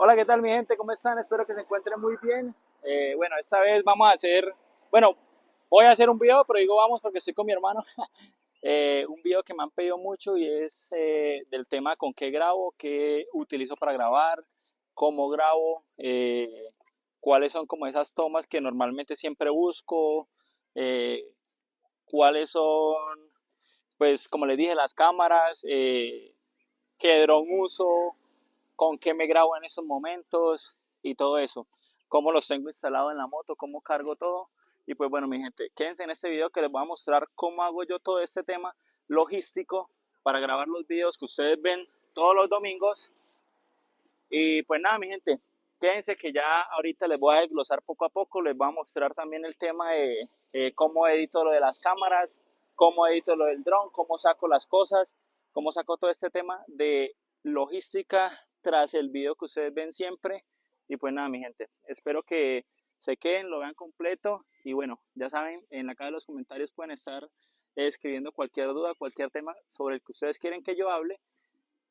Hola, ¿qué tal mi gente? ¿Cómo están? Espero que se encuentren muy bien. Bueno, esta vez vamos a hacer, bueno, voy a hacer un video, pero digo vamos porque estoy con mi hermano. Un video que me han pedido mucho y es del tema con qué grabo, qué utilizo para grabar, cómo grabo, cuáles son como esas tomas que normalmente siempre busco, eh, cuáles son, pues como les dije, las cámaras, qué dron uso, con qué me grabo en esos momentos y todo eso, cómo los tengo instalados en la moto, cómo cargo todo. Y pues bueno, mi gente, quédense en este video que les voy a mostrar cómo hago yo todo este tema logístico para grabar los videos que ustedes ven todos los domingos. Y pues nada, mi gente, quédense que ya ahorita les voy a desglosar poco a poco, les voy a mostrar también el tema de cómo edito lo de las cámaras, cómo edito lo del dron, cómo saco las cosas, cómo saco todo este tema de logística tras el video que ustedes ven siempre. Y pues nada, mi gente, espero que se queden, lo vean completo y bueno, ya saben, en la caja de los comentarios pueden estar escribiendo cualquier duda, cualquier tema sobre el que ustedes quieren que yo hable,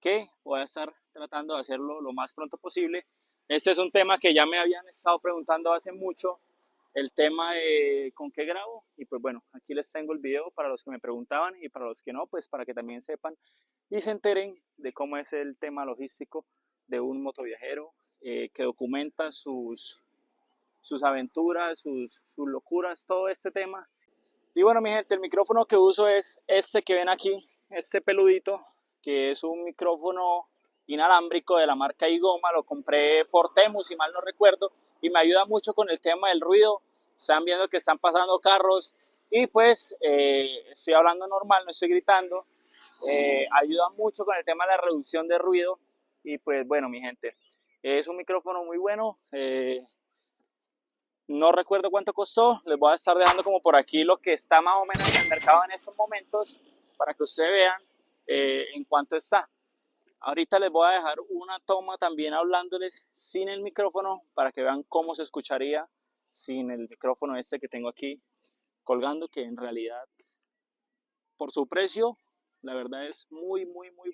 que voy a estar tratando de hacerlo lo más pronto posible. Este es un tema que ya me habían estado preguntando hace mucho, el tema de con qué grabo, y pues bueno, aquí les tengo el video para los que me preguntaban y para los que no, pues para que también sepan y se enteren de cómo es el tema logístico de un motoviajero que documenta sus aventuras, sus locuras, todo este tema. Y bueno, mi gente, el micrófono que uso es este que ven aquí, este peludito, que es un micrófono inalámbrico de la marca Igoma. Lo compré por Temu, si mal no recuerdo, y me ayuda mucho con el tema del ruido. Están viendo que están pasando carros y pues estoy hablando normal, no estoy gritando. Ayuda mucho con el tema de la reducción de ruido. Y pues bueno, mi gente, es un micrófono muy bueno. No recuerdo cuánto costó, les voy a estar dejando como por aquí lo que está más o menos en el mercado en estos momentos para que ustedes vean en cuánto está. Ahorita les voy a dejar una toma también hablándoles sin el micrófono para que vean cómo se escucharía sin el micrófono este que tengo aquí colgando, que en realidad por su precio la verdad es muy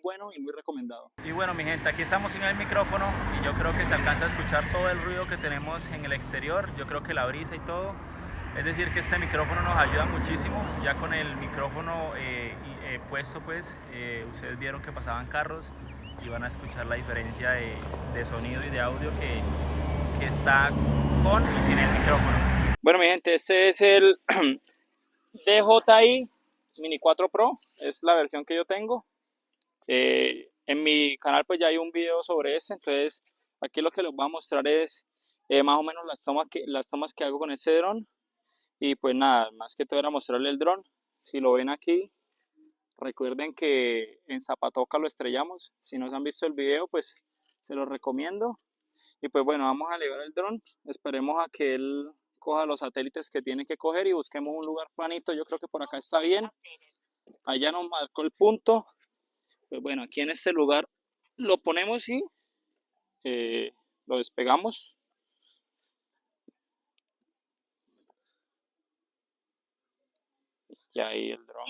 bueno y muy recomendado. Y bueno, mi gente, aquí estamos sin el micrófono y yo creo que se alcanza a escuchar todo el ruido que tenemos en el exterior. Yo creo que la brisa y todo. Es decir, que este micrófono nos ayuda muchísimo. Ya con el micrófono puesto, pues, ustedes vieron que pasaban carros y van a escuchar la diferencia de sonido y de audio que está con y sin el micrófono. Bueno, mi gente, este es el DJI Mini 4 Pro, es la versión que yo tengo. En mi canal pues ya hay un video sobre este, entonces aquí lo que les voy a mostrar es más o menos las tomas que hago con este dron. Y pues nada, más que todo era mostrarle el dron. Si lo ven aquí, recuerden que en Zapatoca lo estrellamos. Si no se han visto el video, pues se los recomiendo. Y pues bueno, vamos a elevar el dron. Esperemos a que él coja los satélites que tiene que coger y busquemos un lugar planito. Yo creo que por acá está bien. Allá nos marcó el punto. Pues bueno, aquí en este lugar lo ponemos y lo despegamos. Y ahí el dron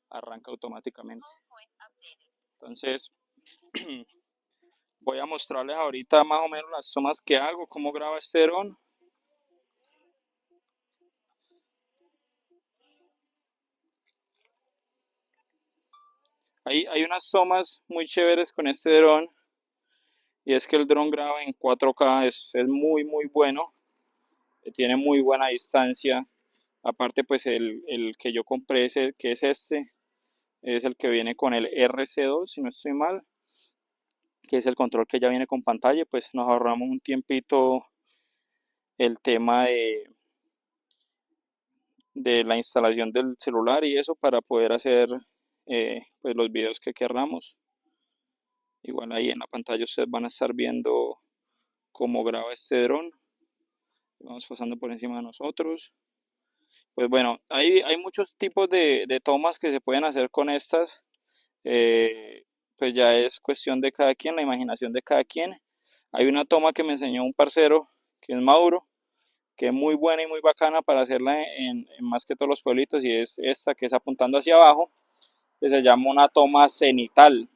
arranca automáticamente. Entonces voy a mostrarles ahorita más o menos las tomas que hago, cómo graba este dron. Hay unas tomas muy chéveres con este dron y es que el dron graba en 4K, es muy bueno, tiene muy buena distancia. Aparte pues el que yo compré, que es este, es el que viene con el RC2 si no estoy mal, que es el control que ya viene con pantalla. Pues nos ahorramos un tiempito el tema de la instalación del celular y eso para poder hacer pues los videos que queramos. Igual ahí en la pantalla ustedes van a estar viendo cómo graba este dron. Vamos pasando por encima de nosotros. Pues bueno, hay muchos tipos de tomas que se pueden hacer con estas. Pues ya es cuestión de cada quien, la imaginación de cada quien. Hay una toma que me enseñó un parcero, que es Mauro, que es muy buena y muy bacana para hacerla en más que todos los pueblitos, y es esta que es apuntando hacia abajo, que se llama una toma cenital.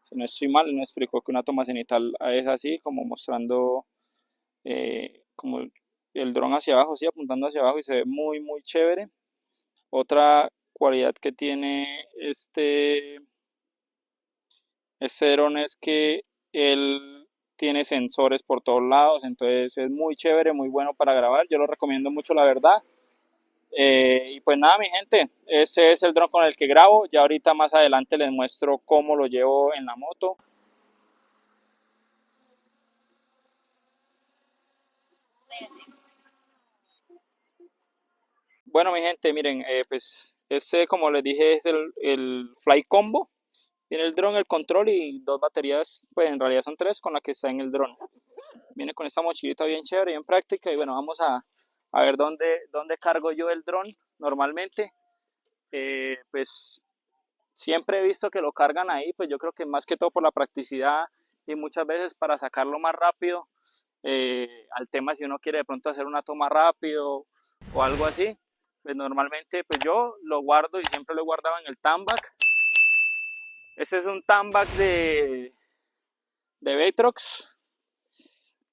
si no estoy mal, me explicó que una toma cenital es así, como mostrando como el dron hacia abajo, sí, apuntando hacia abajo y se ve muy, muy chévere. Otra cualidad que tiene este dron es que él tiene sensores por todos lados, entonces es muy chévere, muy bueno para grabar. Yo lo recomiendo mucho, la verdad. Y pues nada, mi gente, ese es el dron con el que grabo. Ya ahorita más adelante les muestro cómo lo llevo en la moto. Bueno, mi gente, miren, pues este, como les dije, es el Fly Combo. Tiene el dron, el control y dos baterías, pues en realidad son tres con las que está en el dron. Viene con esta mochilita bien chévere, bien práctica y bueno, vamos a ver dónde cargo yo el dron normalmente. Pues siempre he visto que lo cargan ahí, pues yo creo que más que todo por la practicidad y muchas veces para sacarlo más rápido al tema si uno quiere de pronto hacer una toma rápido o algo así, pues normalmente pues yo lo guardo y siempre lo he guardado en el Tambac. Ese es un Tambac de Vetrox.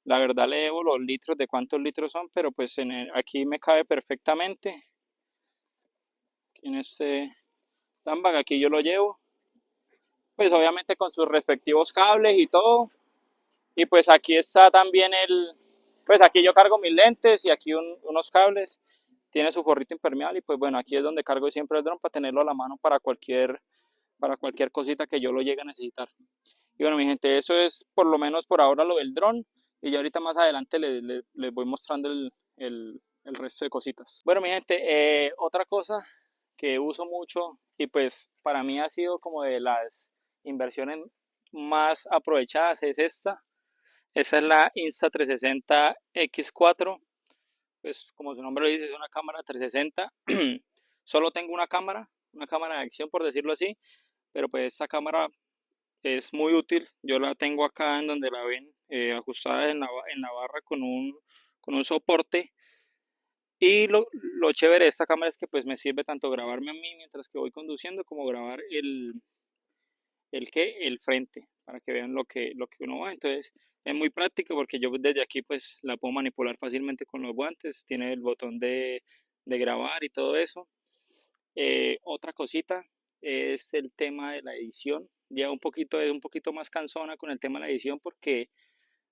La verdad le debo los litros de cuántos litros son, pero pues aquí me cabe perfectamente. Aquí en este Tambac aquí yo lo llevo. Pues obviamente con sus respectivos cables y todo. Y pues aquí está también pues aquí yo cargo mis lentes y aquí unos cables. Tiene su forrito impermeable y pues bueno, aquí es donde cargo siempre el dron para tenerlo a la mano para cualquier cosita que yo lo llegue a necesitar. Y bueno, mi gente, eso es por lo menos por ahora lo del dron. Y ya ahorita más adelante les voy mostrando el resto de cositas. Bueno, mi gente, otra cosa que uso mucho y pues para mí ha sido como de las inversiones más aprovechadas es esta. Esa es la Insta360 X4. Pues como su nombre lo dice, es una cámara 360. Solo tengo una cámara de acción por decirlo así, pero pues esta cámara es muy útil. Yo la tengo acá en donde la ven, ajustada en la barra con un soporte. Y lo chévere de esta cámara es que pues me sirve tanto grabarme a mí mientras que voy conduciendo como grabar el frente para que vean lo que uno va. Entonces es muy práctico porque yo desde aquí pues la puedo manipular fácilmente con los guantes. Tiene el botón de grabar y todo eso. Otra cosita es el tema de la edición. Ya es un poquito más cansona con el tema de la edición porque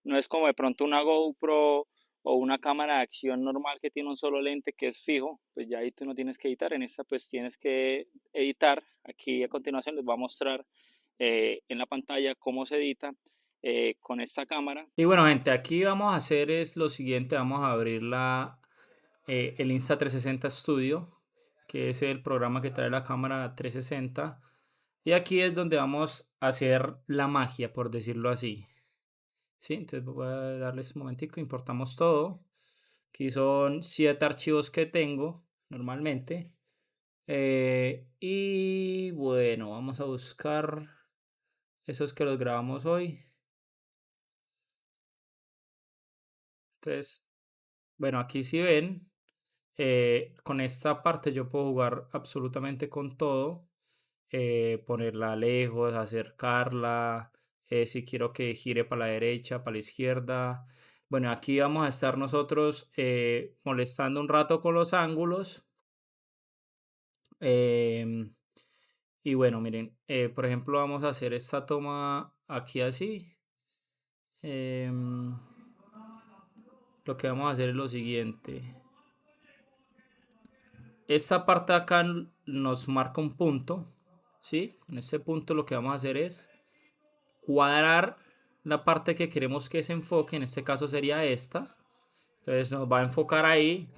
no es como de pronto una GoPro o una cámara de acción normal que tiene un solo lente que es fijo, pues ya ahí tú no tienes que editar, en esta pues tienes que editar. Aquí a continuación les voy a mostrar en la pantalla cómo se edita con esta cámara. Y bueno, gente, aquí vamos a hacer es lo siguiente, vamos a abrir el Insta360 Studio, que es el programa que trae la cámara 360. Y aquí es donde vamos a hacer la magia, por decirlo así. Sí, entonces voy a darles un momentico, importamos todo. Aquí son 7 archivos que tengo normalmente. Y bueno, vamos a buscar esos que los grabamos hoy. Entonces, bueno, aquí si ven, con esta parte yo puedo jugar absolutamente con todo. Ponerla lejos, acercarla, si quiero que gire para la derecha, para la izquierda. Bueno, aquí vamos a estar nosotros molestando un rato con los ángulos. Em, y bueno, miren, por ejemplo, vamos a hacer esta toma aquí así. Em, lo que vamos a hacer es lo siguiente. Esta parte de acá nos marca un punto, ¿sí? En este punto lo que vamos a hacer es cuadrar la parte que queremos que se enfoque, en este caso sería esta. Entonces nos va a enfocar ahí,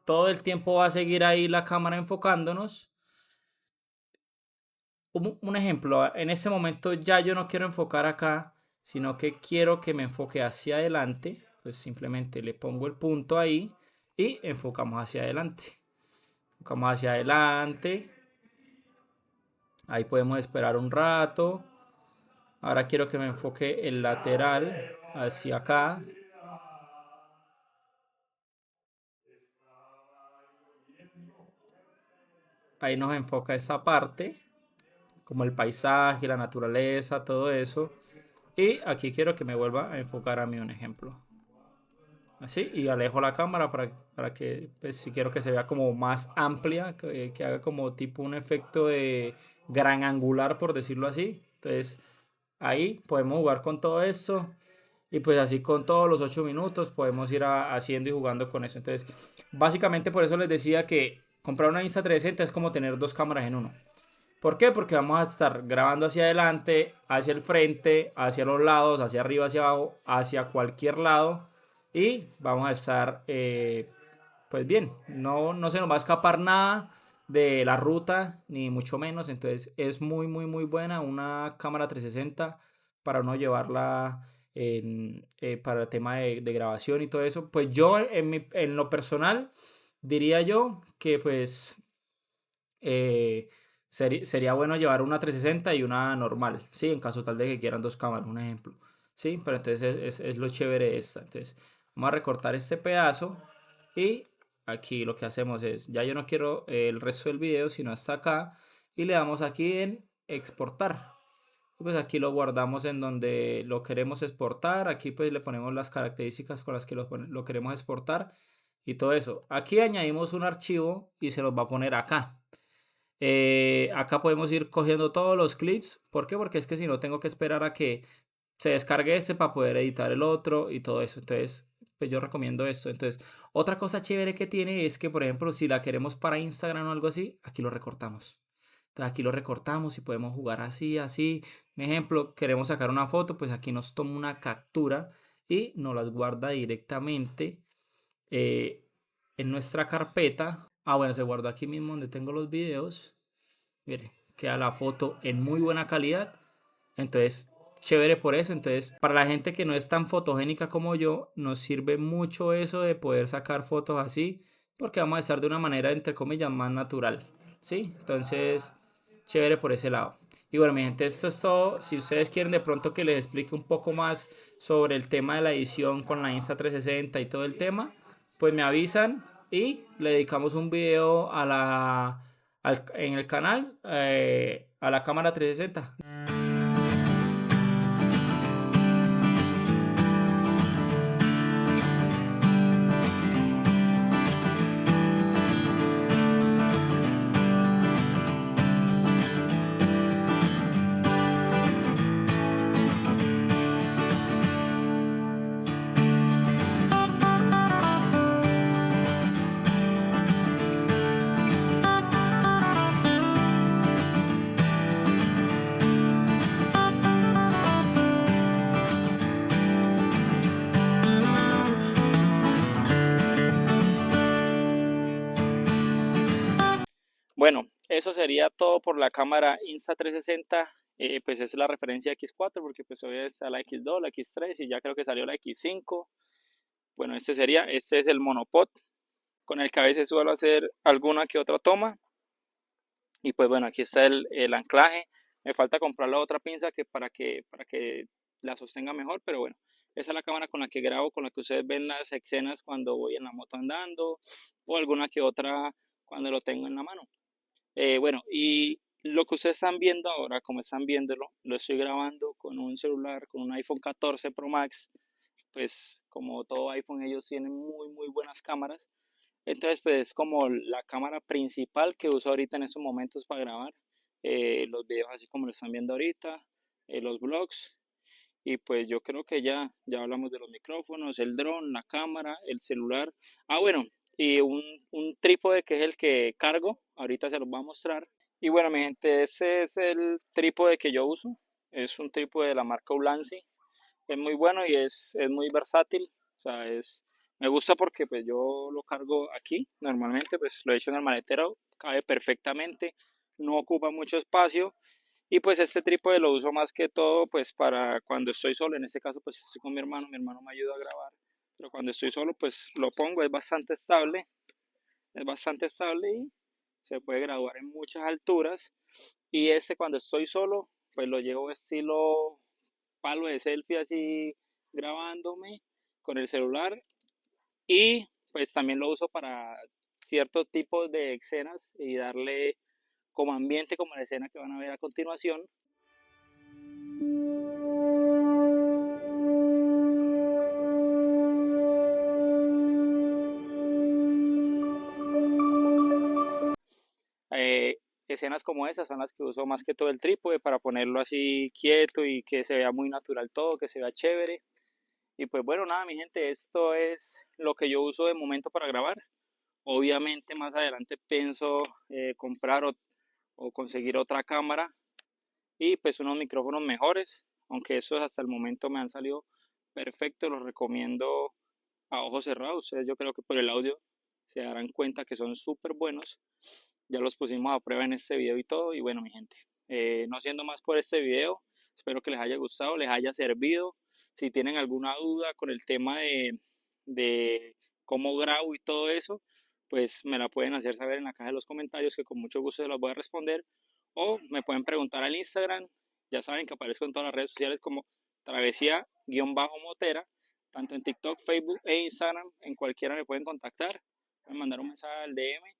todo el tiempo va a seguir ahí la cámara enfocándonos. Un ejemplo, en ese momento ya yo no quiero enfocar acá, sino que quiero que me enfoque hacia adelante. Pues simplemente le pongo el punto ahí y enfocamos hacia adelante. Enfocamos hacia adelante. Ahí podemos esperar un rato. Ahora quiero que me enfoque el lateral hacia acá. Ahí nos enfoca esa parte. como el paisaje, la naturaleza, todo eso. Y aquí quiero que me vuelva a enfocar a mí un ejemplo. Así, y alejo la cámara para que, pues, si quiero que se vea como más amplia, que haga como tipo un efecto de gran angular, por decirlo así. Entonces, ahí podemos jugar con todo esto. Y pues así con todos los 8 minutos podemos ir haciendo y jugando con eso. Entonces, básicamente por eso les decía que comprar una Insta360 es como tener dos cámaras en uno. ¿Por qué? Porque vamos a estar grabando hacia adelante, hacia el frente, hacia los lados, hacia arriba, hacia abajo, hacia cualquier lado. Y vamos a estar, pues bien, no se nos va a escapar nada de la ruta, ni mucho menos. Entonces es muy, muy, muy buena una cámara 360 para uno llevarla para el tema de grabación y todo eso. Pues yo en lo personal diría yo que pues eh, sería bueno llevar una 360 y una normal, ¿sí? En caso tal de que quieran dos cámaras, un ejemplo, ¿sí? Pero entonces es lo chévere de esta. Entonces, vamos a recortar este pedazo y aquí lo que hacemos es, ya yo no quiero el resto del video, sino hasta acá, y le damos aquí en exportar. Y pues aquí lo guardamos en donde lo queremos exportar. Aquí pues le ponemos las características con las que lo queremos exportar y todo eso. Aquí añadimos un archivo y se los va a poner acá. Acá podemos ir cogiendo todos los clips. ¿Por qué? Porque es que si no tengo que esperar a que se descargue este para poder editar el otro y todo eso. Entonces, pues yo recomiendo esto. Entonces, otra cosa chévere que tiene es que, por ejemplo, si la queremos para Instagram o algo así, aquí lo recortamos. Entonces, aquí lo recortamos y podemos jugar así, así. Un ejemplo, queremos sacar una foto, pues aquí nos toma una captura y nos las guarda directamente eh, en nuestra carpeta. Ah, bueno, se guardó aquí mismo donde tengo los videos. Mire, queda la foto en muy buena calidad. Entonces, chévere por eso. Entonces, para la gente que no es tan fotogénica como yo, nos sirve mucho eso de poder sacar fotos así, porque vamos a estar de una manera, entre comillas, más natural. ¿Sí? Entonces, chévere por ese lado. Y bueno, mi gente, esto es todo. Si ustedes quieren de pronto que les explique un poco más sobre el tema de la edición con la Insta360 y todo el tema, pues me avisan y le dedicamos un video en el canal a la cámara 360. Bueno, eso sería todo por la cámara Insta360. Pues es la referencia X4 porque pues hoy está la X2, la X3 y ya creo que salió la X5. Bueno, este es el monopod con el que a veces suelo hacer alguna que otra toma. Y pues bueno, aquí está el anclaje. Me falta comprar la otra pinza para que la sostenga mejor, pero bueno, esa es la cámara con la que grabo, con la que ustedes ven las escenas cuando voy en la moto andando o alguna que otra cuando lo tengo en la mano. Bueno, y lo que ustedes están viendo ahora, como están viéndolo, lo estoy grabando con un celular, con un iPhone 14 Pro Max. Pues como todo iPhone, ellos tienen muy, muy buenas cámaras. Entonces, pues es como la cámara principal que uso ahorita en estos momentos para grabar los videos así como lo están viendo ahorita, los vlogs. Y pues yo creo que ya hablamos de los micrófonos, el dron, la cámara, el celular. Ah, bueno, y un trípode que es el que cargo, ahorita se los voy a mostrar. Y bueno, mi gente, ese es el trípode que yo uso. Es un trípode de la marca Ulanzi. Es muy bueno y es muy versátil. O sea, me gusta porque pues yo lo cargo aquí, normalmente pues lo he hecho en el maletero, cabe perfectamente, no ocupa mucho espacio y pues este trípode lo uso más que todo pues para cuando estoy solo, en este caso pues estoy con mi hermano me ayuda a grabar, pero cuando estoy solo pues lo pongo, es bastante estable y se puede grabar en muchas alturas y este cuando estoy solo pues lo llevo estilo palo de selfie así grabándome con el celular y pues también lo uso para ciertos tipos de escenas y darle como ambiente, como la escena que van a ver a continuación. Eh, Escenas como esas son las que uso más que todo el trípode para ponerlo así quieto y que se vea muy natural todo, que se vea chévere. Y pues bueno, nada, mi gente, esto es lo que yo uso de momento para grabar. Obviamente más adelante pienso comprar o conseguir otra cámara y pues unos micrófonos mejores, aunque esos hasta el momento me han salido perfectos, los recomiendo a ojos cerrados. Ustedes yo creo que por el audio se darán cuenta que son súper buenos. Ya los pusimos a prueba en este video y todo. Y bueno, mi gente, no siendo más por este video, espero que les haya gustado, les haya servido. Si tienen alguna duda con el tema de cómo grabo y todo eso, pues me la pueden hacer saber en la caja de los comentarios que con mucho gusto se las voy a responder. O me pueden preguntar al Instagram. Ya saben que aparezco en todas las redes sociales como travesía-motera, tanto en TikTok, Facebook e Instagram. En cualquiera me pueden contactar, pueden mandar un mensaje al DM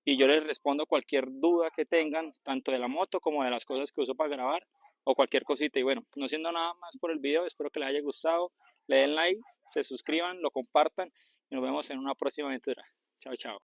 y yo les respondo cualquier duda que tengan, tanto de la moto como de las cosas que uso para grabar o cualquier cosita. Y bueno, no siendo nada más por el video, espero que les haya gustado, le den like, se suscriban, lo compartan y nos vemos en una próxima aventura. Chao, chao.